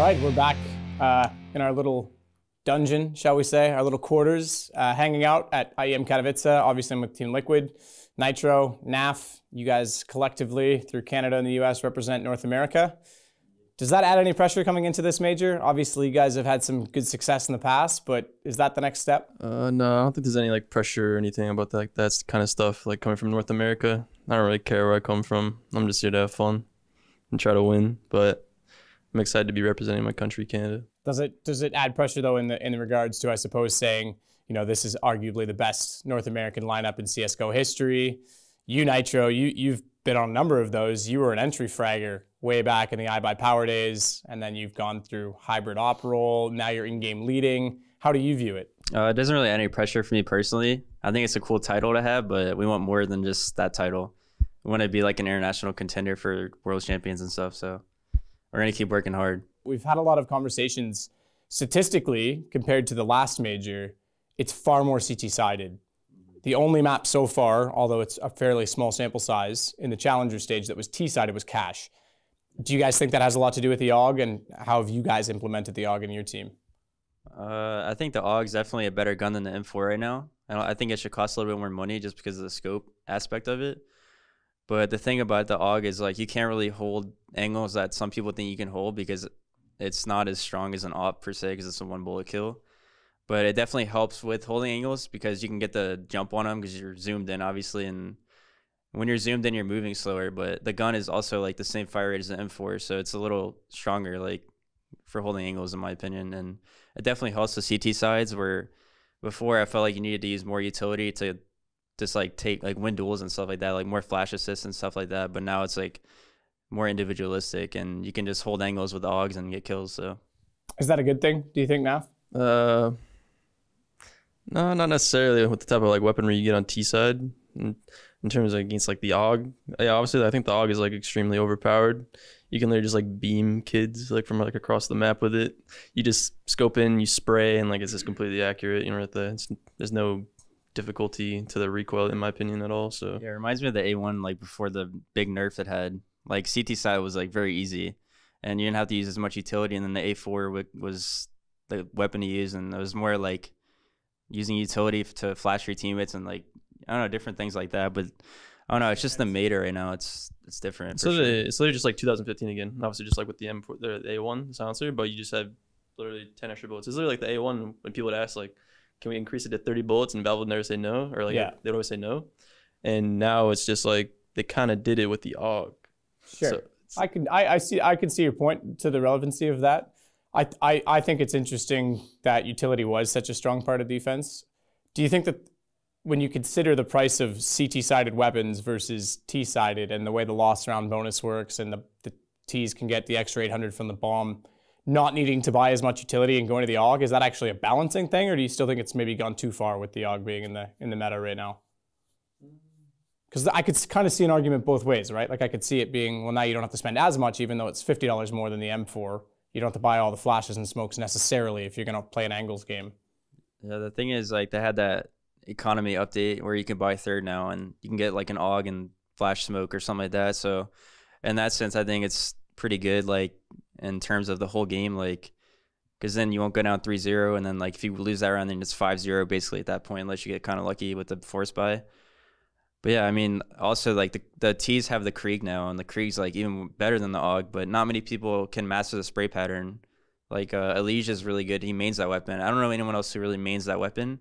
right, we're back in our little dungeon, shall we say, our little quarters, hanging out at IEM Katowice. Obviously, I'm with Team Liquid, Nitro, NAF. You guys collectively, through Canada and the US, represent North America. Does that add any pressure coming into this major? Obviously, you guys have had some good success in the past, but is that the next step? No, I don't think there's any like pressure or anything about that. Like, that's kind of stuff like coming from North America. I don't really care where I come from. I'm just here to have fun and try to win. But I'm excited to be representing my country, Canada. Does it add pressure though in regards to, I suppose, saying, you know, this is arguably the best North American lineup in CS:GO history? You, Nitro, you've been on a number of those. You were an entry fragger way back in the iBuyPower days, and then you've gone through hybrid op role. Now you're in-game leading. How do you view it? It doesn't really add any pressure for me personally. I think it's a cool title to have, but we want more than just that title. We want to be like an international contender for world champions and stuff, so we're going to keep working hard. We've had a lot of conversations. Statistically, compared to the last major, it's far more CT-sided. The only map so far, although it's a fairly small sample size, in the challenger stage that was T-sided was Cash. Do you guys think that has a lot to do with the AUG, and how have you guys implemented the AUG in your team? I think the AUG is definitely a better gun than the M4 right now. I think it should cost a little bit more money just because of the scope aspect of it. But the thing about the AUG is like you can't really hold angles that some people think you can hold because it's not as strong as an op per se because it's a one bullet kill. But it definitely helps with holding angles because you can get the jump on them because you're zoomed in, obviously. And when you're zoomed in, you're moving slower. But the gun is also like the same fire rate as the M4, so it's a little stronger like for holding angles, in my opinion. And it definitely helps the CT sides where before I felt like you needed to use more utility to just like take like win duels and stuff like that, like more flash assists and stuff like that. But now it's like more individualistic and you can just hold angles with the AUGs and get kills. So is that a good thing, do you think, Naf? No, not necessarily with the type of like weaponry you get on T side in terms of against like the AUG. Yeah, obviously I think the AUG is like extremely overpowered. You can literally just like beam kids like from like across the map with it. You just scope in, you spray, and like it's just completely accurate. You know, there's no difficulty to the recoil in my opinion at all. So yeah, it reminds me of the A1 like before the big nerf it had. Like CT side was like very easy, and you didn't have to use as much utility. And then the A4 was the weapon to use, and it was more like using utility to flash your teammates and like I don't know, different things like that. But I don't know, it's just the meta right now. It's different. So it's literally just like 2015 again. Obviously, just like with the M4, the A1 silencer, but you just have literally 10 extra bullets. It's literally like the A1 when people would ask like, can we increase it to 30 bullets? And Valve would never say no, or like they'd always say no. And now it's just like they kind of did it with the AUG. Sure, so I can see your point to the relevancy of that. I think it's interesting that utility was such a strong part of defense. Do you think that when you consider the price of CT-sided weapons versus T-sided and the way the lost round bonus works and the Ts can get the extra 800 from the bomb, not needing to buy as much utility and going to the AUG, is that actually a balancing thing, or do you still think it's maybe gone too far with the AUG being in the meta right now? Because I could kind of see an argument both ways, right? Like I could see it being, well, now you don't have to spend as much, even though it's $50 more than the M4. You don't have to buy all the flashes and smokes necessarily if you're going to play an angles game. Yeah, the thing is, like, they had that economy update where you can buy third now and you can get like an AUG and flash smoke or something like that. So in that sense, I think it's pretty good, like in terms of the whole game, like, because then you won't go down 3-0, and then like if you lose that round, then it's 5-0 basically at that point, unless you get kind of lucky with the force buy. But yeah, I mean, also like the Ts have the Krieg now, and the Krieg's like even better than the AUG, but not many people can master the spray pattern. Like Elige is really good. He mains that weapon. I don't know anyone else who really mains that weapon.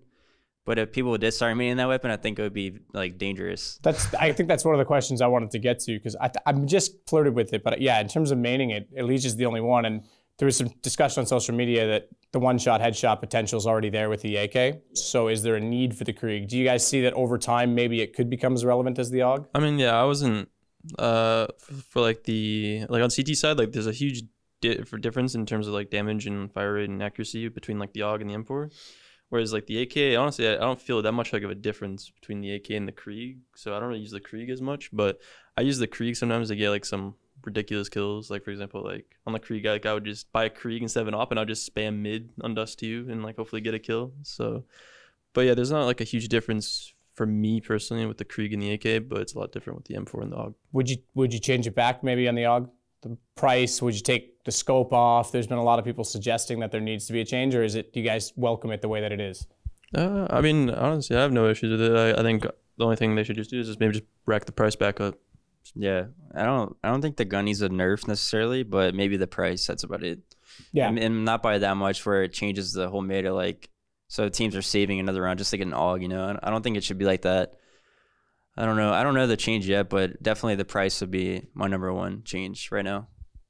But if people did start maining that weapon, I think it would be like dangerous. I think that's one of the questions I wanted to get to, because I'm just flirted with it. But yeah, in terms of maining it, Elige is the only one. And there was some discussion on social media that the one-shot headshot potential is already there with the AK. So is there a need for the Krieg? Do you guys see that over time maybe it could become as relevant as the AUG? I mean, yeah, I wasn't for like on CT side, like there's a huge difference in terms of like damage and fire rate and accuracy between like the AUG and the M4. Whereas like the AK, honestly, I don't feel that much like of a difference between the AK and the Krieg. So I don't really use the Krieg as much, but I use the Krieg sometimes to get like some ridiculous kills. Like for example, like on the Krieg, like I would just buy a Krieg instead of an op and I'll just spam mid on Dust 2 and like hopefully get a kill. So, but yeah, there's not like a huge difference for me personally with the Krieg and the AK, but it's a lot different with the M4 and the AUG. Would you change it back maybe on the AUG the price? Would you take the scope off? There's been a lot of people suggesting that there needs to be a change, or do you guys welcome it the way that it is? I mean, honestly, I have no issues with it. I think the only thing they should just do is just maybe just rack the price back up. Yeah, I don't think the gun needs a nerf necessarily, but maybe the price. That's about it. Yeah, and not by that much where it changes the whole meta. Like, so teams are saving another round just to get an AUG. You know, I don't think it should be like that. I don't know the change yet, but definitely the price would be my number one change right now.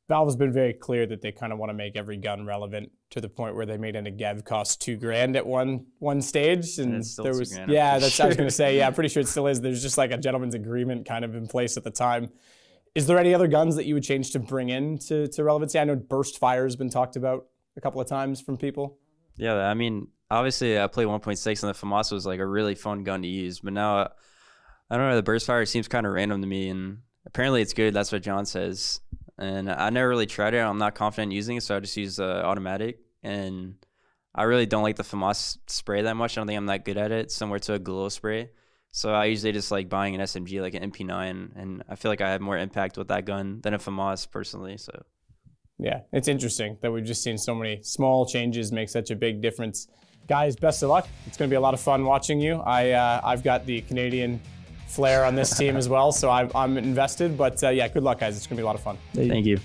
Valve has been very clear that they kind of want to make every gun relevant to the point where they made a Negev cost $2,000 at one stage, and there was I was going to say, I'm pretty sure it still is. There's just like a gentleman's agreement kind of in place at the time. Is there any other guns that you would change to bring in to relevancy? I know burst fire has been talked about a couple of times from people. Yeah, I mean, obviously I played 1.6 and the FAMAS was like a really fun gun to use, but now I don't know, the burst fire seems kind of random to me, and apparently it's good. That's what John says. And I never really tried it. I'm not confident using it, so I just use automatic. And I really don't like the FAMAS spray that much. I don't think I'm that good at it, similar to a glow spray. So I usually just like buying an SMG, like an MP9, and I feel like I have more impact with that gun than a FAMAS personally. So yeah, it's interesting that we've just seen so many small changes make such a big difference. Guys, best of luck. It's going to be a lot of fun watching you. I've got the Canadian flair on this team as well, so I'm invested. But yeah, good luck, guys. It's going to be a lot of fun. Thank you.